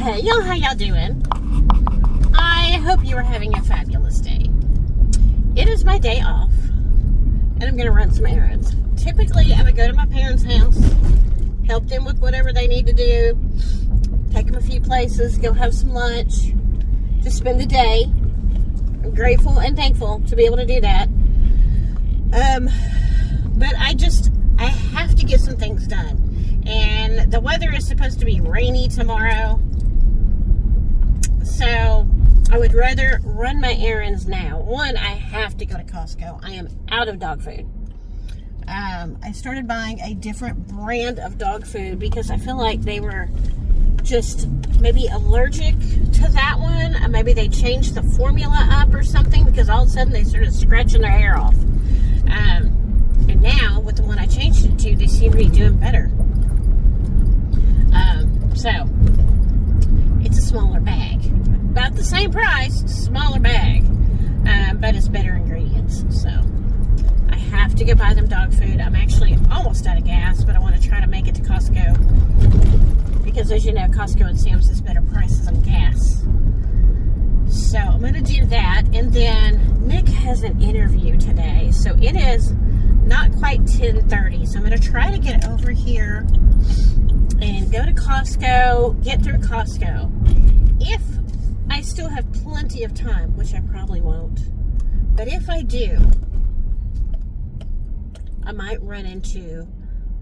Hey y'all, how y'all doing? I hope you are having a fabulous day. It is my day off, and I'm going to run some errands. Typically, I would go to my parents' house, help them with whatever they need to do, take them a few places, go have some lunch, just spend the day. I'm grateful and thankful to be able to do that. But I have to get some things done. And the weather is supposed to be rainy tomorrow. So I would rather run my errands now. One, I have to go to Costco. I am out of dog food. I started buying a different brand of dog food because I feel like they were just maybe allergic to that one. Maybe they changed the formula up or something, because all of a sudden they started scratching their hair off. And now with the one I changed it to, they seem to be doing better. So it's a smaller bag, about the same price, smaller bag, but it's better ingredients. So I have to go buy them dog food. I'm actually almost out of gas, but I want to try to make it to Costco, because as you know, Costco and Sam's has better prices on gas. So I'm going to do that. And then Nick has an interview today, so it is not quite 10:30. So I'm going to try to get over here and go to Costco, get through Costco. If I still have plenty of time, which I probably won't, but if I do, I might run into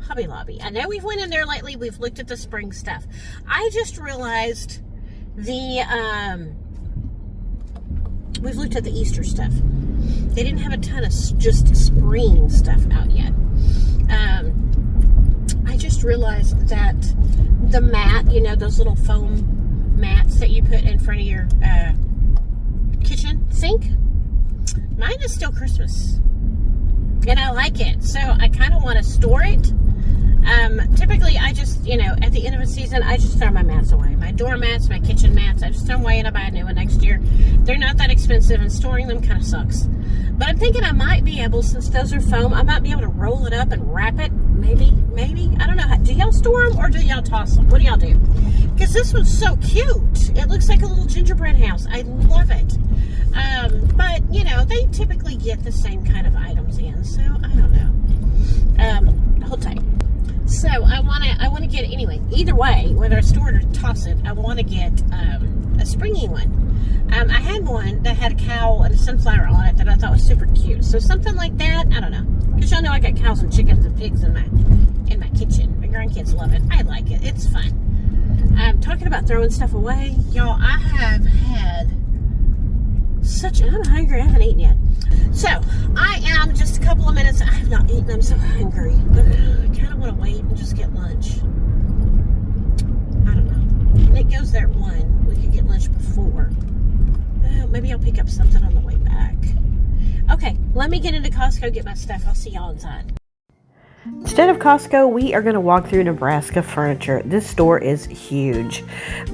Hobby Lobby. I know we've went in there lately. We've looked at the spring stuff. I just realized we've looked at the Easter stuff. They didn't have a ton of just spring stuff out yet. I just realized that the mat, you know, those little foam mats that you put in front of your kitchen sink, mine is still Christmas. And I like it. So I kind of want to store it. Typically, I just, you know, at the end of a season, I just throw my mats away. My door mats, my kitchen mats, I just throw them away and I buy a new one next year. They're not that expensive, and storing them kind of sucks. But I'm thinking I might be able, since those are foam, I might be able to roll it up and wrap it. Maybe. I don't know. Do y'all store them or do y'all toss them? What do y'all do? Because this one's so cute. It looks like a little gingerbread house. I love it. But, you know, they typically get the same kind of items in, so I don't know. Hold tight. So I want to get, anyway, either way, whether I store it or toss it, I want to get a springy one. I had one that had a cow and a sunflower on it that I thought was super cute. So something like that, I don't know. Because y'all know I got cows and chickens and pigs in my kitchen. My grandkids love it. I like it. It's fun. Talking about throwing stuff away, y'all, I have had I'm hungry. I haven't eaten yet. So I am just a couple of minutes. I have not eaten. I'm so hungry. But I kind of want to wait and just get lunch. I don't know. Nick goes there at 1. We could get lunch before. Maybe I'll pick up something on the way back. Okay, let me get into Costco, get my stuff. I'll see y'all inside. Instead of Costco, we are going to walk through Nebraska Furniture. This store is huge.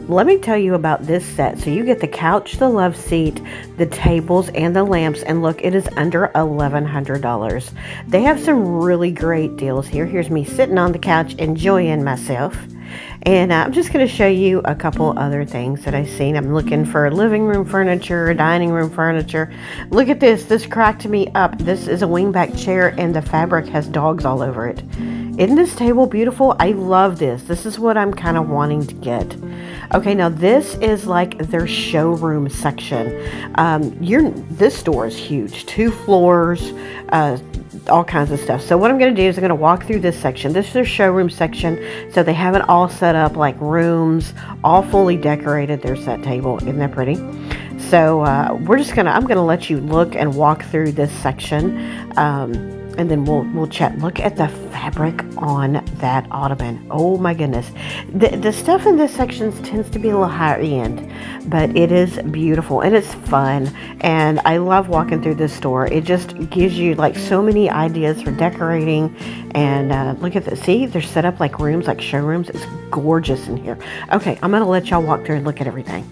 Let me tell you about this set. So you get the couch, the love seat, the tables, and the lamps. And look, it is under $1,100. They have some really great deals here. Here's me sitting on the couch enjoying myself. And I'm just going to show you a couple other things that I've seen. I'm looking for living room furniture, dining room furniture. Look at this. This cracked me up. This is a wingback chair, and the fabric has dogs all over it. Isn't this table beautiful? I love this. This is what I'm kind of wanting to get. Okay, now this is like their showroom section. This store is huge. 2 floors, all kinds of stuff. So what I'm going to do is I'm going to walk through this section. This is their showroom section. So they have it all set up like rooms, all fully decorated. There's that table. Isn't that pretty? So I'm going to let you look and walk through this section. And then we'll chat. Look at the fabric on that ottoman. Oh my goodness. The stuff in this section tends to be a little higher end, but it is beautiful and it's fun. And I love walking through this store. It just gives you like so many ideas for decorating. And look at this. See, they're set up like rooms, like showrooms. It's gorgeous in here. Okay, I'm going to let y'all walk through and look at everything.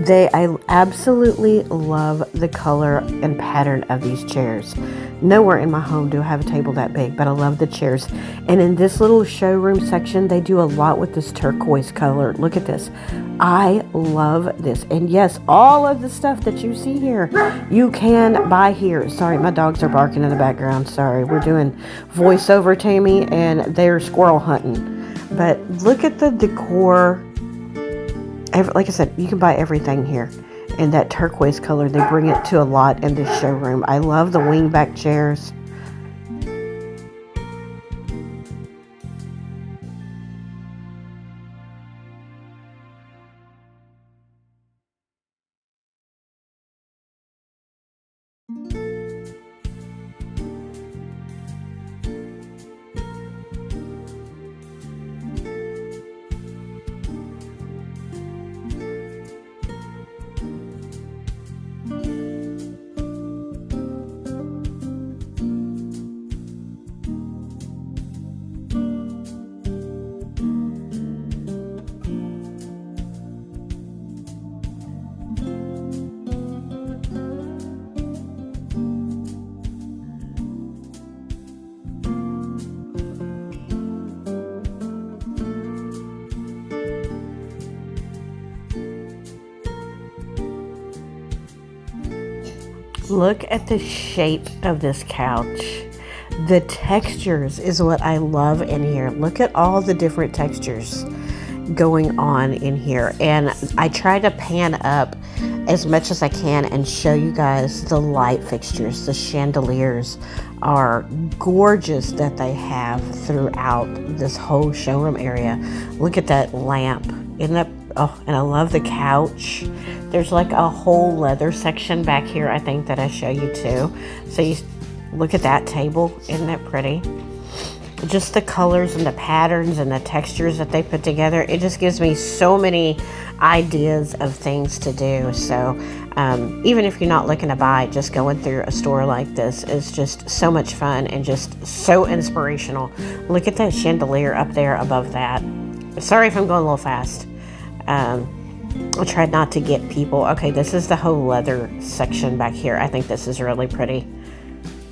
I absolutely love the color and pattern of these chairs. Nowhere in my home do I have a table that big, but I love the chairs. And in this little showroom section, they do a lot with this turquoise color. Look at this. I love this. And yes, all of the stuff that you see here, you can buy here. Sorry, my dogs are barking in the background. Sorry, we're doing voiceover, Tammy, and they're squirrel hunting. But look at the decor. Like I said, you can buy everything here. And that turquoise color, they bring it to a lot in this showroom. I love the wingback chairs. Look at the shape of this couch. The textures is what I love in here. Look at all the different textures going on in here. And I try to pan up as much as I can and show you guys the light fixtures. The chandeliers are gorgeous that they have throughout this whole showroom area. Look at that lamp. Isn't that, oh, and I love the couch. There's like a whole leather section back here, I think, that I show you too. So you look at that table. Isn't that pretty? Just the colors and the patterns and the textures that they put together. It just gives me so many ideas of things to do. So even if you're not looking to buy, just going through a store like this is just so much fun and just so inspirational. Look at that chandelier up there above that. Sorry if I'm going a little fast. I tried not to get people. Okay, this is the whole leather section back here. I think this is really pretty.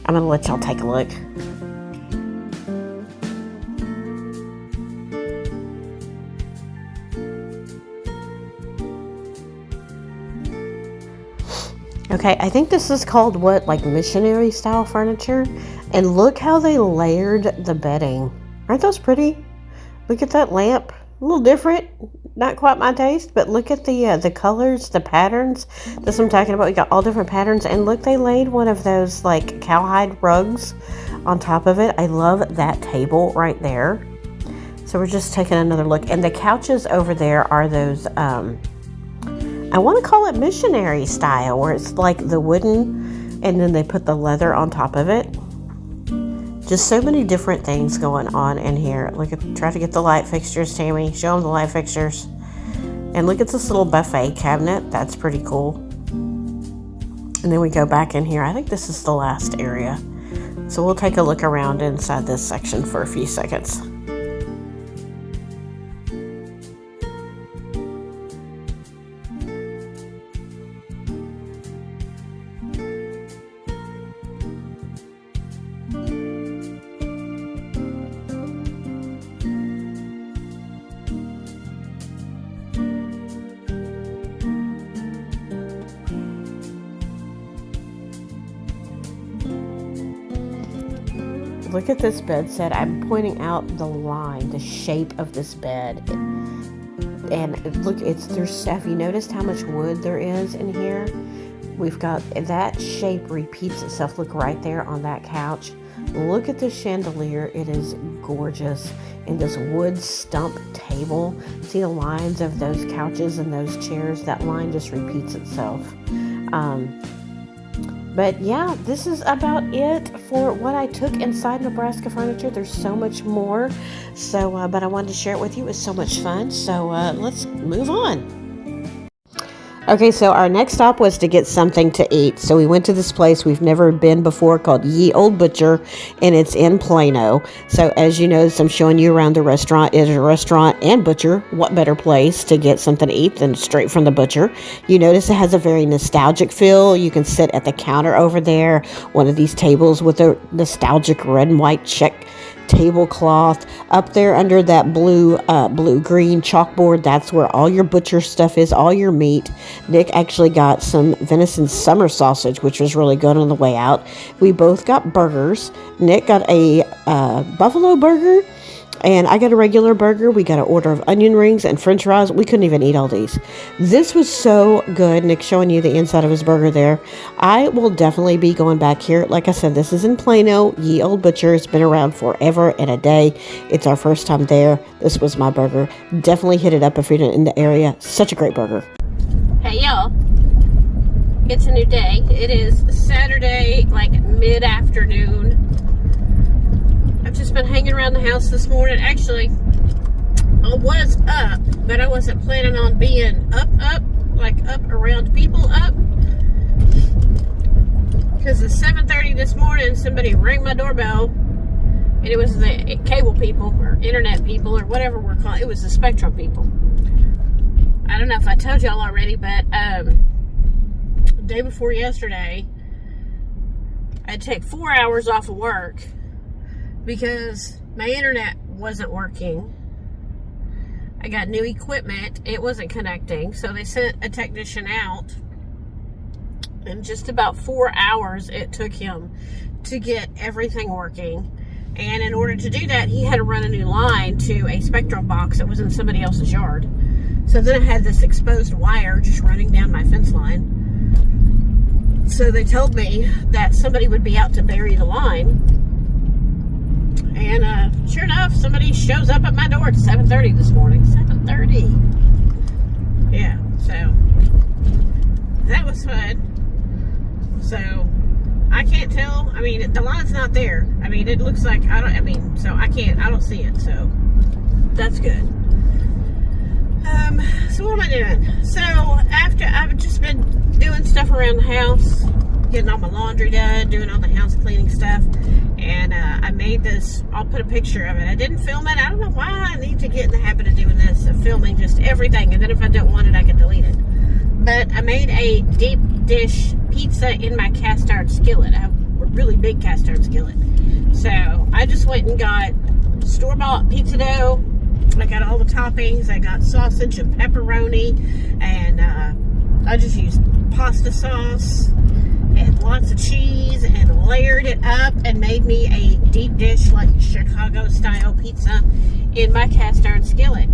I'm going to let y'all take a look. Okay, I think this is called what, like missionary style furniture. And look how they layered the bedding. Aren't those pretty? Look at that lamp. A little different. Not quite my taste, but look at the colors, the patterns. That's what I'm talking about. We got all different patterns. And look, they laid one of those like cowhide rugs on top of it. I love that table right there. So we're just taking another look. And the couches over there are those, I want to call it missionary style, where it's like the wooden and then they put the leather on top of it. Just so many different things going on in here. Look at, try to get the light fixtures, Tammy. Show them the light fixtures. And look at this little buffet cabinet. That's pretty cool. And then we go back in here. I think this is the last area. So we'll take a look around inside this section for a few seconds. Look at this bed set. I'm pointing out the line, the shape of this bed. And look, have you noticed how much wood there is in here? We've got that shape repeats itself. Look right there on that couch. Look at this chandelier. It is gorgeous. And this wood stump table. See the lines of those couches and those chairs? That line just repeats itself. But yeah, this is about it for what I took inside Nebraska Furniture. There's so much more. So, but I wanted to share it with you. It was so much fun. So let's move on. Okay, so our next stop was to get something to eat. So we went to this place we've never been before called Ye Old Butcher, and it's in Plano. So as you notice, I'm showing you around the restaurant. It is a restaurant and butcher. What better place to get something to eat than straight from the butcher? You notice it has a very nostalgic feel. You can sit at the counter over there, one of these tables with a nostalgic red and white check tablecloth. Up there under that blue-green chalkboard, that's where all your butcher stuff is, all your meat. Nick actually got some venison summer sausage, which was really good on the way out. We both got burgers. Nick got a buffalo burger, and I got a regular burger. We got an order of onion rings and french fries. We couldn't even eat all these. This was so good. Nick's showing you the inside of his burger there. I will definitely be going back here. Like I said, this is in Plano, Ye Old Butcher. It's been around forever and a day. It's our first time there. This was my burger. Definitely hit it up if you're in the area. Such a great burger. Hey, y'all. It's a new day. It is Saturday, like mid-afternoon. I've just been hanging around the house this morning. Actually, I was up, but I wasn't planning on being up, like up around people up. Because at 7:30 this morning, somebody rang my doorbell, and it was the cable people, or internet people, or whatever we're calling it. It was the Spectrum people. I don't know if I told y'all already, but the day before yesterday, I had to take 4 hours off of work because my internet wasn't working. I got new equipment. It wasn't connecting. So they sent a technician out. And just about 4 hours it took him to get everything working. And in order to do that, he had to run a new line to a Spectrum box that was in somebody else's yard. So then I had this exposed wire just running down my fence line. So they told me that somebody would be out to bury the line. And sure enough, somebody shows up at my door at 7:30 this morning. 7:30. Yeah, so that was fun. So I can't tell. I mean, the line's not there. I mean, it looks like I don't see it. So that's good. So what am I doing? So after I've just been doing stuff around the house, getting all my laundry done, doing all the house cleaning stuff, and I made this. I'll put a picture of it. I didn't film it. I don't know why I need to get in the habit of doing this, of filming just everything, and then if I don't want it, I can delete it. But I made a deep dish pizza in my cast iron skillet. I have a really big cast iron skillet. So I just went and got store-bought pizza dough. I got all the toppings. I got sausage and pepperoni, and I just used pasta sauce and lots of cheese and layered it up and made me a deep dish, like Chicago style pizza in my cast iron skillet.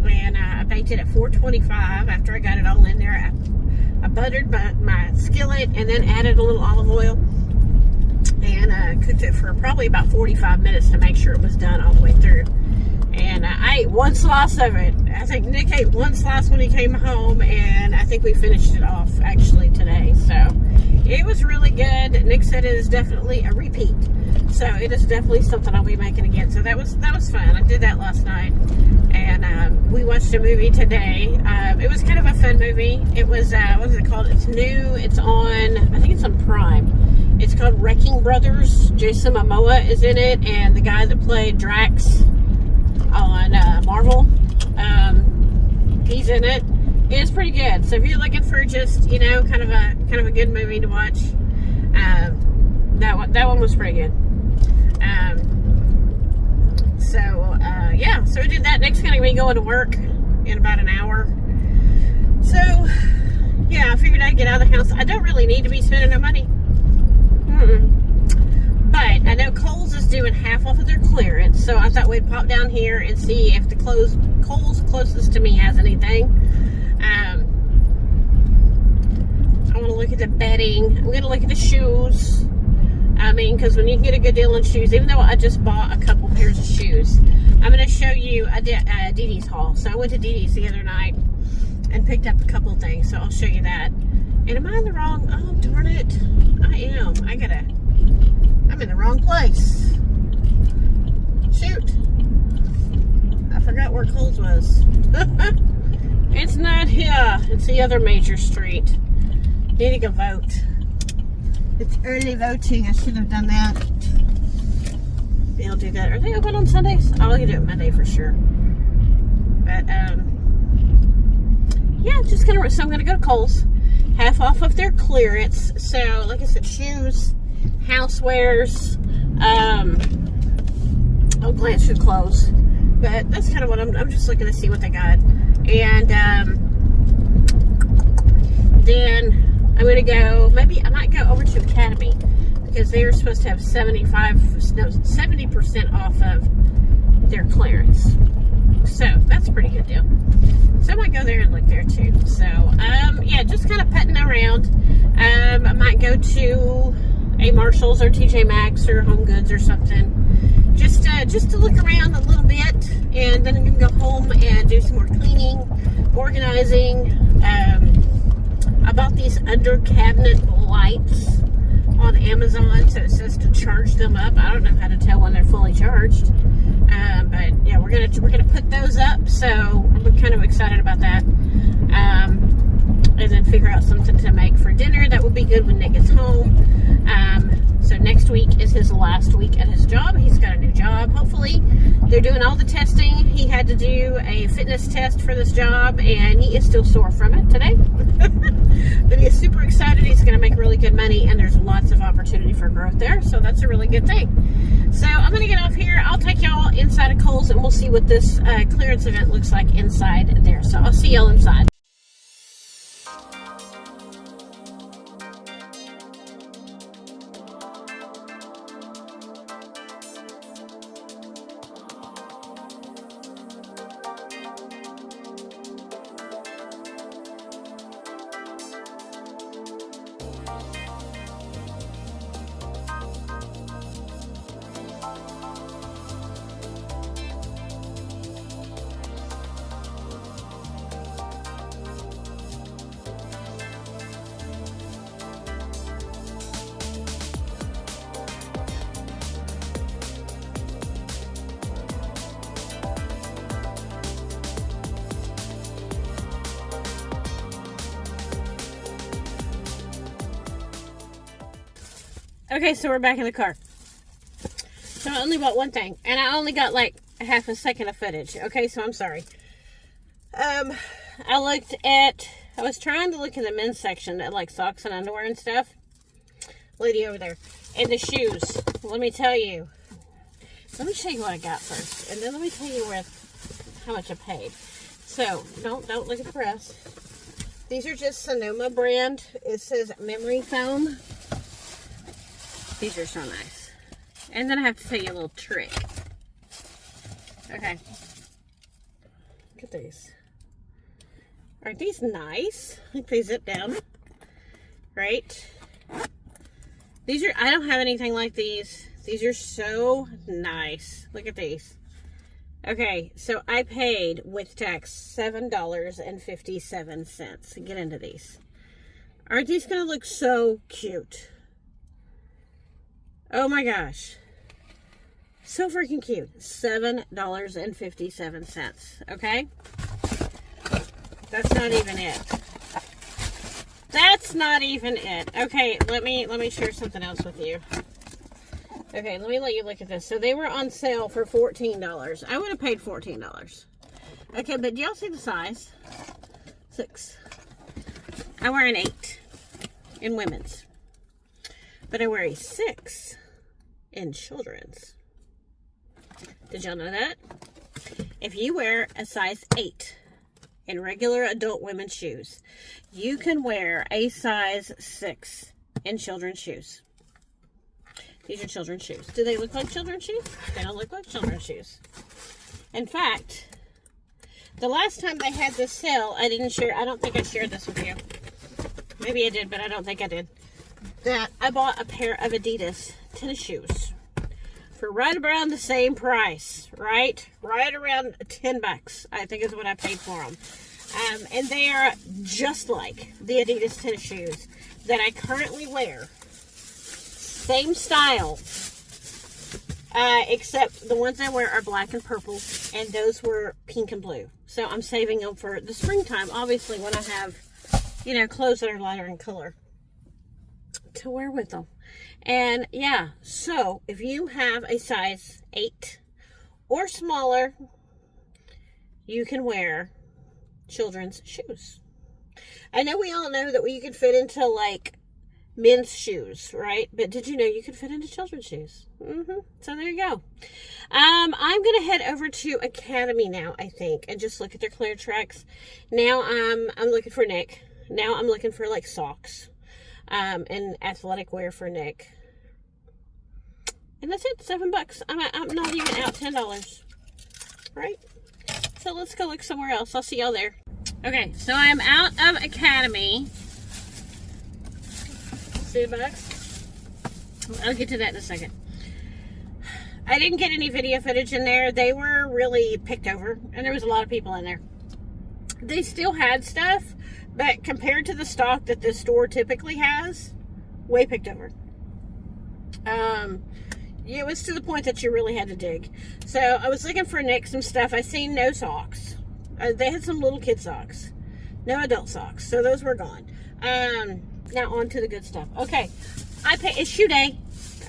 And I baked it at 425. After I got it all in there, I buttered my skillet and then added a little olive oil and cooked it for probably about 45 minutes to make sure it was done all the way through. And I ate one slice of it. I think Nick ate one slice when he came home, and I think we finished it off actually today. So it was really good. Nick said it is definitely a repeat. So it is definitely something I'll be making again. So that was fun. I did that last night, and we watched a movie today. It was kind of a fun movie. It was what is it called? It's new. It's on. I think it's on Prime. It's called Wrecking Brothers. Jason Momoa is in it, and the guy that played Drax on Marvel, he's in it. It's pretty good. So if you're looking for just, kind of a good movie to watch, that one was pretty good. So we did that. Nick's gonna be going to work in about an hour. So yeah, I figured I'd get out of the house. I don't really need to be spending no money. But I know Kohl's is doing half off of their clearance, so I thought we'd pop down here and see if the Kohl's closest to me has anything. I want to look at the bedding. I'm going to look at the shoes. Because when you can get a good deal on shoes, even though I just bought a couple pairs of shoes, I'm going to show you Dee Dee's haul. So I went to Dee Dee's the other night and picked up a couple things, so I'll show you that. And am I in the wrong? Oh, darn it. I am. I'm in the wrong place. Shoot. I forgot where Kohl's was. It's not here. It's the other major street. Need to go vote. It's early voting. I should have done that. They'll do that. Are they open on Sundays? I'll do it Monday for sure. But, yeah, just gonna, so I'm gonna go to Kohl's. Half off of their clearance. So, like I said, shoes, housewares, I'll glance through clothes. But that's kind of what I'm just looking to see what they got. And, then I'm going to go, maybe I might go over to Academy because they are supposed to have 70% off of their clearance. So that's a pretty good deal. So I might go there and look there too. So, yeah, just kind of putting around. I might go to a Marshall's or TJ Maxx or Home Goods or something. Just to look around a little bit, and then I'm going to go home and do some more cleaning, organizing. I bought these under cabinet lights on Amazon, so it says to charge them up. I don't know how to tell when they're fully charged, but yeah, we're gonna put those up. So I'm kind of excited about that, and then figure out something to make for dinner that will be good when Nick gets home. So next week is his last week at his job. He's got a new job. Hopefully, they're doing all the testing. He had to do a fitness test for this job, and he is still sore from it today. But he is super excited. He's going to make really good money, and there's lots of opportunity for growth there. So that's a really good thing. So I'm going to get off here. I'll take y'all inside of Kohl's, and we'll see what this clearance event looks like inside there. So I'll see y'all inside. Okay, so we're back in the car. So I only bought one thing, and I only got like a half a second of footage. Okay, so I'm sorry. I was trying to look in the men's section at like socks and underwear and stuff. Lady over there. And the shoes. Let me tell you. Let me show you what I got first, and then let me tell you how much I paid. So don't look at the price. These are just Sonoma brand. It says memory foam. These are so nice. And then I have to tell you a little trick. Okay. Look at these. Aren't these nice? I think they zip down. Right? These are, I don't have anything like these. These are so nice. Look at these. Okay, so I paid with tax $7.57. Get into these. Aren't these going to look so cute? Oh my gosh. So freaking cute. $7.57. Okay? That's not even it. That's not even it. Okay, let me share something else with you. Okay, let me let you look at this. So they were on sale for $14. I would have paid $14. Okay, but do y'all see the size? 6. I wear an 8 in women's. But I wear a 6 in children's. Did y'all know that? If you wear a size 8 in regular adult women's shoes, you can wear a size 6 in children's shoes. These are children's shoes. Do they look like children's shoes? They don't look like children's shoes. In fact, the last time they had this sale, I don't think I shared this with you. Maybe I did, but I don't think I did. That I bought a pair of Adidas tennis shoes for right around the same price, right around $10, I think is what I paid for them. And they are just like the Adidas tennis shoes that I currently wear. Same style. except the ones I wear are black and purple, and those were pink and blue. So I'm saving them for the springtime, obviously, when I have, you know, clothes that are lighter in color to wear with them. And yeah, so if you have a size 8 or smaller, you can wear children's shoes. I know we all know that you can fit into like men's shoes, right? But did you know you can fit into children's shoes? So there you go. I'm going to head over to Academy now, I think, and just look at their clear tracks. Now I'm looking for Nick. Now I'm looking for like socks and athletic wear for Nick. And that's it, $7. I'm not even out $10, right? So let's go look somewhere else. I'll see y'all there. Okay, so I'm out of Academy. $2. I'll get to that in a second. I didn't get any video footage in there. They were really picked over, and there was a lot of people in there. They still had stuff, but compared to the stock that this store typically has, way picked over. It was to the point that you really had to dig. So I was looking for Nick some stuff. I seen no socks. They had some little kid socks, no adult socks, so those were gone. Now on to the good stuff. Okay, it's shoe day.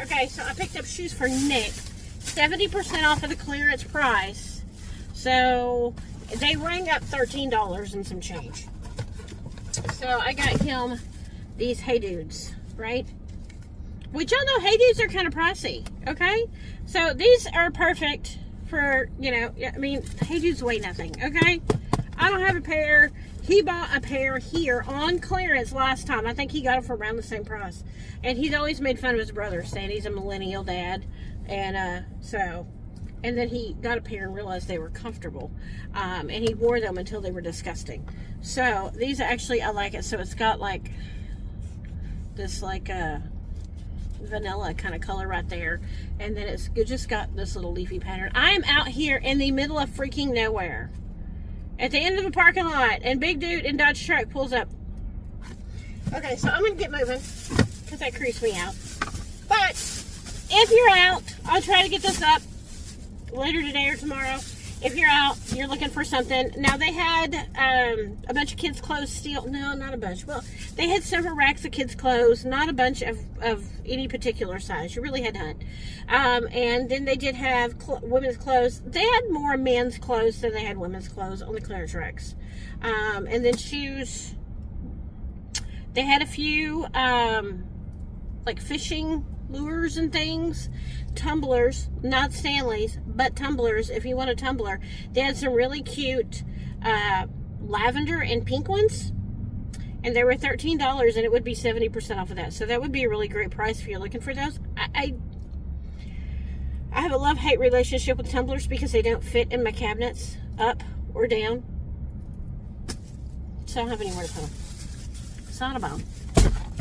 Okay, so I picked up shoes for Nick, 70% off of the clearance price. So they rang up $13 and some change. So I got him these Hey Dudes, right? Which y'all know Hey Dudes are kind of pricey, okay? So these are perfect for, you know, I mean, Hey Dudes weigh nothing, okay? I don't have a pair. He bought a pair here on clearance last time. I think he got them for around the same price. And he's always made fun of his brother, saying he's a millennial dad. And and then he got a pair and realized they were comfortable. And he wore them until they were disgusting. So these actually, I like it. So it's got like this like vanilla kind of color right there. And then it's just got this little leafy pattern. I'm out here in the middle of freaking nowhere, at the end of the parking lot, and big dude in Dodge truck pulls up. Okay, so I'm gonna get moving because that creeps me out. But if you're out, I'll try to get this up later today or tomorrow. If you're out, you're looking for something. Now they had a bunch of kids' clothes still. No, not a bunch. Well, they had several racks of kids' clothes, not a bunch of any particular size. You really had to hunt. And then they did have women's clothes. They had more men's clothes than they had women's clothes on the clearance racks. And then shoes. They had a few like fishing lures and things. Tumblers, not Stanley's, but tumblers. If you want a tumbler, they had some really cute lavender and pink ones, and they were $13, and it would be 70% off of that. So that would be a really great price if you're looking for those. I have a love-hate relationship with tumblers because they don't fit in my cabinets up or down, so I don't have anywhere to put them. It's not a bomb.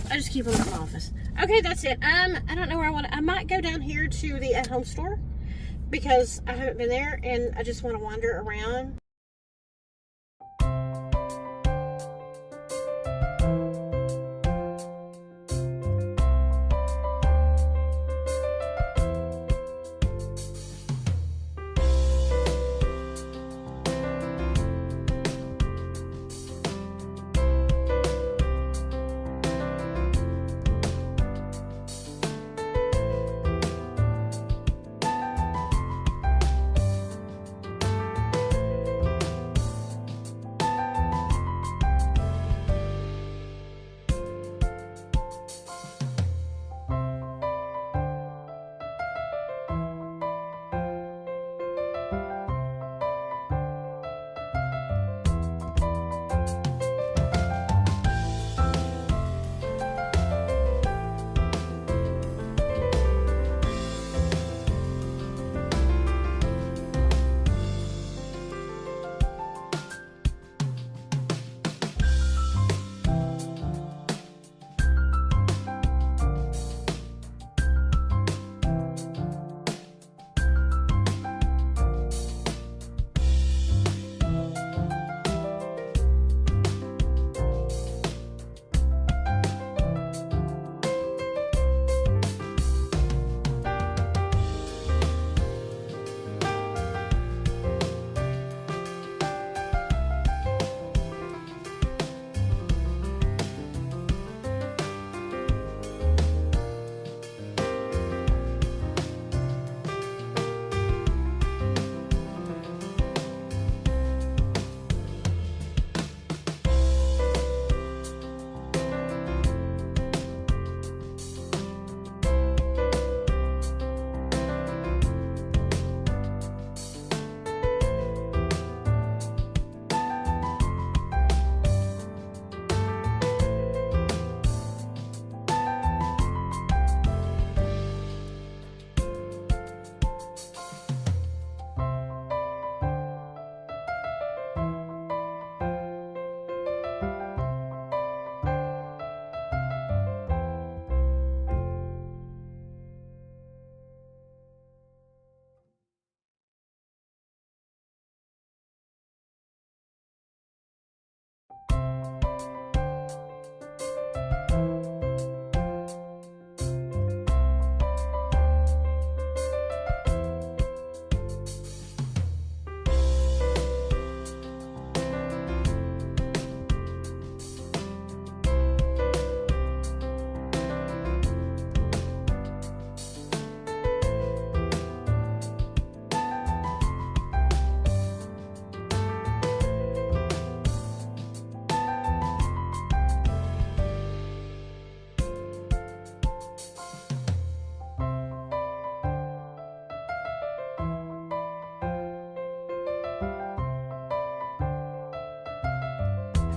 I just keep them in my office. Okay, that's it. I don't know where I might go down here to the at-home store because I haven't been there and I just want to wander around.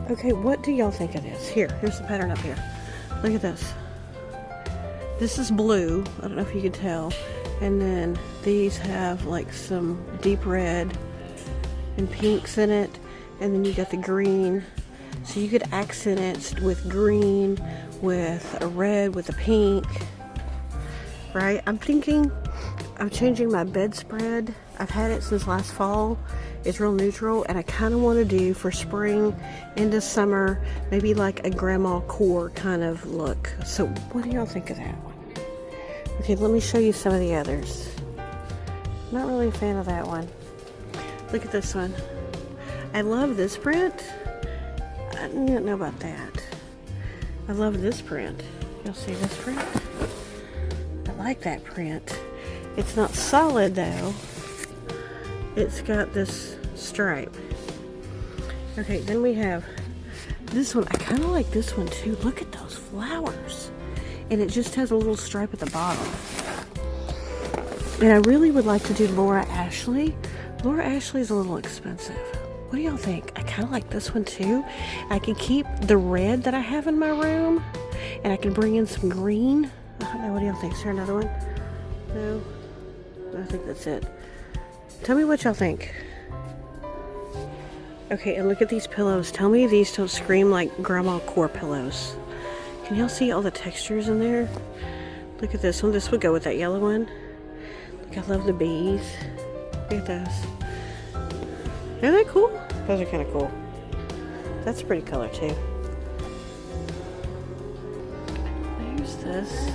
Okay, what do y'all think of this? Here's the pattern up here. Look at this. This is blue. I don't know if you can tell. And then these have like some deep red and pinks in it. And then you got the green. So you could accent it with green, with a red, with a pink. Right? I'm thinking of changing my bedspread. I've had it since last fall. It's real neutral, and I kind of want to do for spring into summer, maybe like a grandma core kind of look. So what do y'all think of that one? Okay, let me show you some of the others. I'm not really a fan of that one. Look at this one. I love this print. I don't know about that. I love this print. You'll see this print? I like that print. It's not solid though. It's got this stripe. Okay, then we have this one. I kind of like this one too. Look at those flowers. And it just has a little stripe at the bottom. And I really would like to do Laura Ashley. Laura Ashley is a little expensive. What do y'all think? I kind of like this one too. I can keep the red that I have in my room, and I can bring in some green. I don't know, what do y'all think? Is there another one? No? I think that's it. Tell me what y'all think. Okay, and look at these pillows. Tell me these don't scream like grandma core pillows. Can y'all see all the textures in there? Look at this one. This would go with that yellow one. Look, I love the bees. Look at those. Isn't that cool? Those are kind of cool. That's a pretty color too. There's this.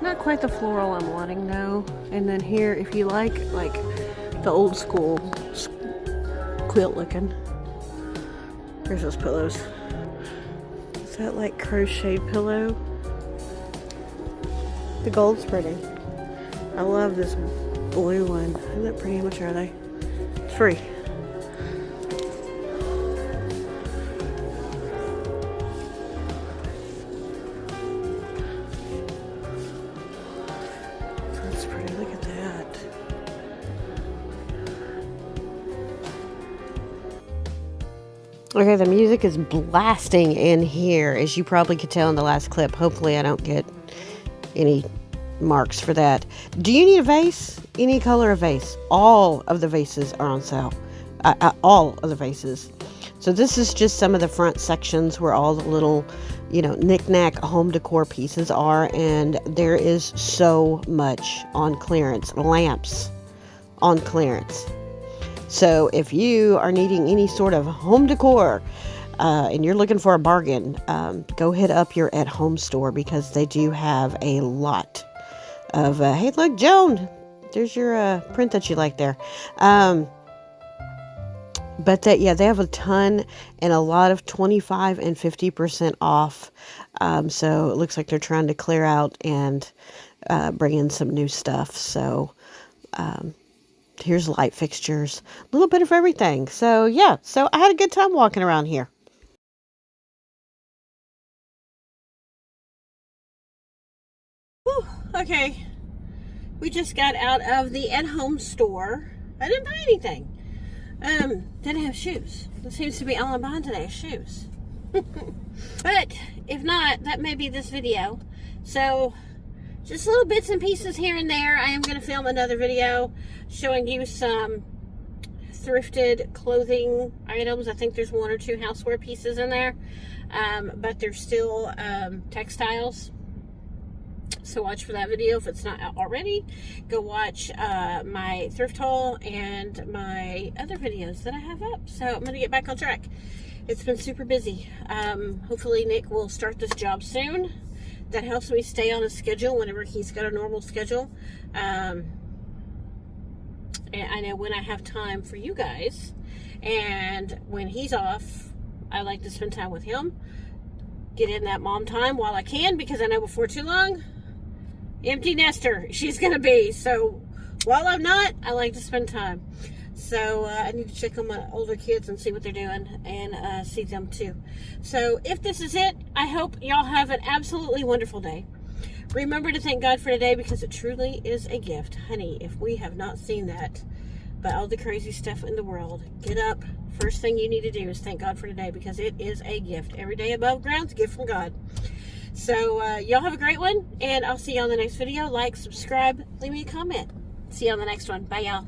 Not quite the floral I'm wanting though. And then here, if you like the old school quilt looking. Here's those pillows. Is that like crocheted pillow? The gold's pretty. I love this blue one. Isn't that pretty? How much are they? It's free. That's pretty. Look at that. Okay, the music is blasting in here, as you probably could tell in the last clip. Hopefully I don't get any marks for that. Do you need a vase? Any color of vase. All of the vases are on sale. All of the vases. So this is just some of the front sections where all the little, knick-knack home decor pieces are, and there is so much on clearance. Lamps on clearance. So if you are needing any sort of home decor and you're looking for a bargain, go hit up your At Home store, because they do have a lot of, hey, look, Joan, there's your print that you like there. But they have a ton and a lot of 25 and 50% off. So it looks like they're trying to clear out and bring in some new stuff. So here's light fixtures, a little bit of everything. So yeah, so I had a good time walking around here. Whew, okay, we just got out of the At Home store. I didn't buy anything. Didn't have shoes. It seems to be all I'm buying today is shoes. But if not, that may be this video. So just little bits and pieces here and there. I am going to film another video showing you some thrifted clothing items. I think there's 1 or 2 houseware pieces in there, but they're still textiles. So watch for that video if it's not out already. Go watch my thrift haul and my other videos that I have up. So I'm going to get back on track. It's been super busy. Hopefully Nick will start this job soon. That helps me stay on a schedule whenever he's got a normal schedule. And I know when I have time for you guys. And when he's off, I like to spend time with him. Get in that mom time while I can, because I know before too long, empty nester she's going to be. So while I'm not, I like to spend time. So I need to check on my older kids and see what they're doing, and see them too. So if this is it, I hope y'all have an absolutely wonderful day. Remember to thank God for today, because it truly is a gift. Honey, if we have not seen that, But all the crazy stuff in the world. Get up. First thing you need to do is thank God for today, because it is a gift. Every day above ground's a gift from God. So, y'all have a great one, and I'll see you on the next video. Like, subscribe, leave me a comment. See you on the next one. Bye, y'all.